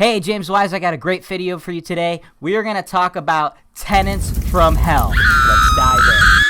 Hey, James Wise, I got a great video for you today. We are going to talk about tenants from hell. Let's dive in.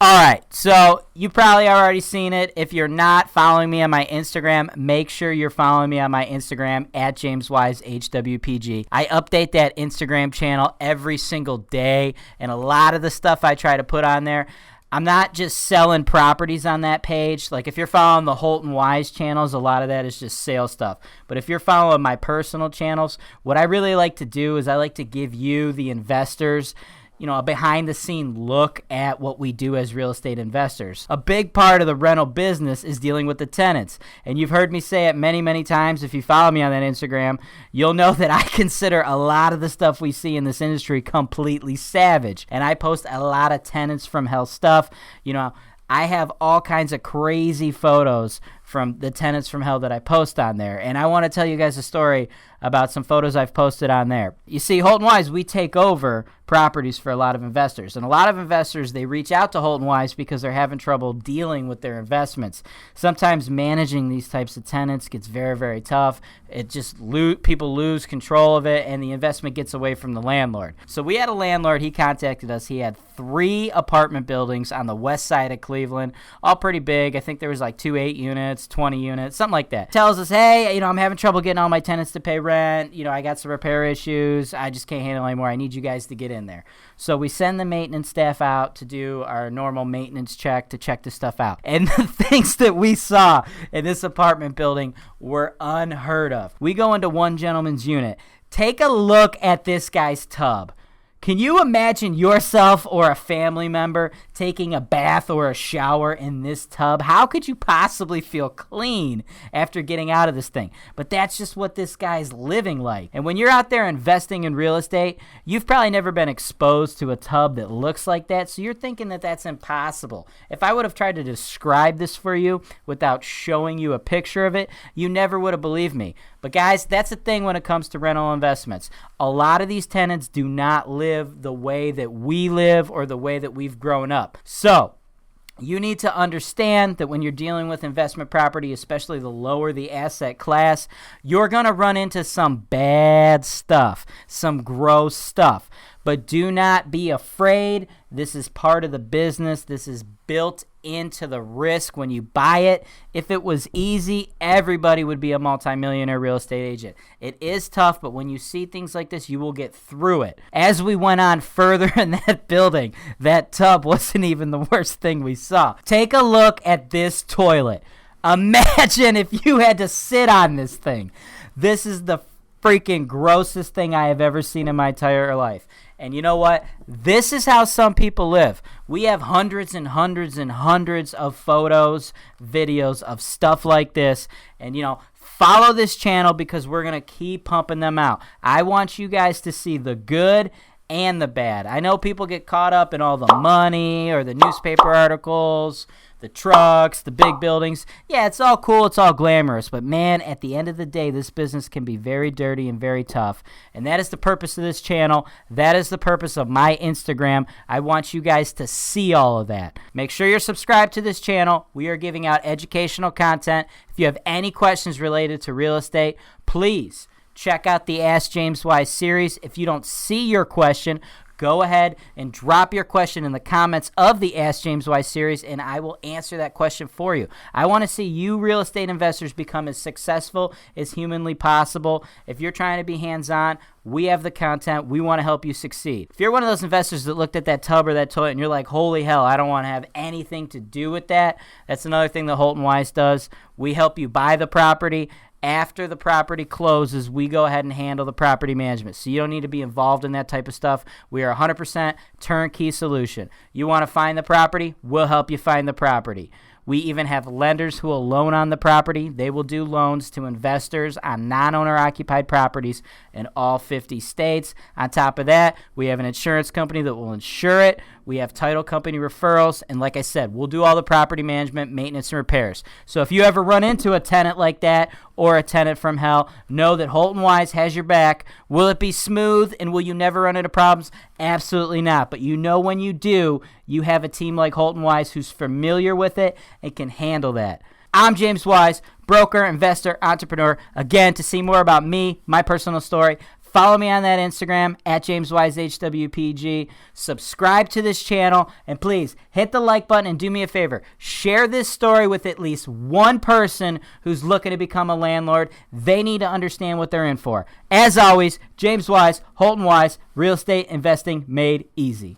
Alright, so you probably already seen it. If you're not following me on my Instagram, make sure you're following me on my Instagram at JamesWiseHWPG. I update that Instagram channel every single day, and a lot of the stuff I try to put on there, I'm not just selling properties on that page. Like if you're following the HoltonWise channels, a lot of that is just sales stuff. But if you're following my personal channels, what I really like to do is I like to give you, the investors, a behind-the-scene look at what we do as real estate investors. A big part of the rental business is dealing with the tenants. And you've heard me say it many, many times. If you follow me on that Instagram, you'll know that I consider a lot of the stuff we see in this industry completely savage. And I post a lot of tenants from hell stuff. I have all kinds of crazy photos from the tenants from hell that I post on there. And I want to tell you guys a story about some photos I've posted on there. You see, HoltonWise, we take over properties for a lot of investors. And a lot of investors, they reach out to HoltonWise because they're having trouble dealing with their investments. Sometimes managing these types of tenants gets very, very tough. It just people lose control of it, and the investment gets away from the landlord. So we had a landlord, he contacted us. He had 3 apartment buildings on the west side of Cleveland, all pretty big. I think there was like 2 8 units, 20 units, something like that. Tells us, hey, I'm having trouble getting all my tenants to pay rent. I got some repair issues. I just can't handle it anymore. I need you guys to get in there. So we send the maintenance staff out to do our normal maintenance check to check this stuff out. And the things that we saw in this apartment building were unheard of. We go into one gentleman's unit. Take a look at this guy's tub. Can you imagine yourself or a family member taking a bath or a shower in this tub? How could you possibly feel clean after getting out of this thing? But that's just what this guy's living like. And when you're out there investing in real estate, you've probably never been exposed to a tub that looks like that, so you're thinking that that's impossible. If I would have tried to describe this for you without showing you a picture of it, you never would have believed me. But guys, that's the thing when it comes to rental investments. A lot of these tenants do not live the way that we live or the way that we've grown up. So you need to understand that when you're dealing with investment property, especially the lower the asset class, you're going to run into some bad stuff, some gross stuff. But do not be afraid. This is part of the business. This is built into the risk when you buy it. If it was easy, everybody would be a multimillionaire real estate agent. It is tough, but when you see things like this, you will get through it. As we went on further in that building, that tub wasn't even the worst thing we saw. Take a look at this toilet. Imagine if you had to sit on this thing. This is the freaking grossest thing I have ever seen in my entire life. And you know what? This is how some people live. We have hundreds and hundreds and hundreds of photos, videos of stuff like this. And, follow this channel because we're going to keep pumping them out. I want you guys to see the good and the bad. I know people get caught up in all the money or the newspaper articles, the trucks, the big buildings. Yeah, it's all cool. It's all glamorous. But, man, at the end of the day, this business can be very dirty and very tough. And that is the purpose of this channel. That is the purpose of my Instagram. I want you guys to see all of that. Make sure you're subscribed to this channel. We are giving out educational content. If you have any questions related to real estate, please check out the Ask James Wise series. If you don't see your question, go ahead and drop your question in the comments of the Ask James Wise series, and I will answer that question for you. I want to see you real estate investors become as successful as humanly possible. If you're trying to be hands-on, we have the content. We want to help you succeed. If you're one of those investors that looked at that tub or that toilet and you're like, holy hell, I don't want to have anything to do with that, that's another thing that HoltonWise does. We help you buy the property. After the property closes, we go ahead and handle the property management. So you don't need to be involved in that type of stuff. We are 100% turnkey solution. You want to find the property? We'll help you find the property. We even have lenders who will loan on the property. They will do loans to investors on non-owner occupied properties in all 50 states. On top of that, we have an insurance company that will insure it. We have title company referrals. And like I said, we'll do all the property management, maintenance, and repairs. So if you ever run into a tenant like that or a tenant from hell, know that HoltonWise has your back. Will it be smooth and will you never run into problems? Absolutely not. But you know when you do, you have a team like HoltonWise who's familiar with it and can handle that. I'm James Wise, broker, investor, entrepreneur. Again, to see more about me, my personal story, follow me on that Instagram at JamesWiseHWPG. Subscribe to this channel, and please hit the like button and do me a favor. Share this story with at least one person who's looking to become a landlord. They need to understand what they're in for. As always, James Wise, HoltonWise, real estate investing made easy.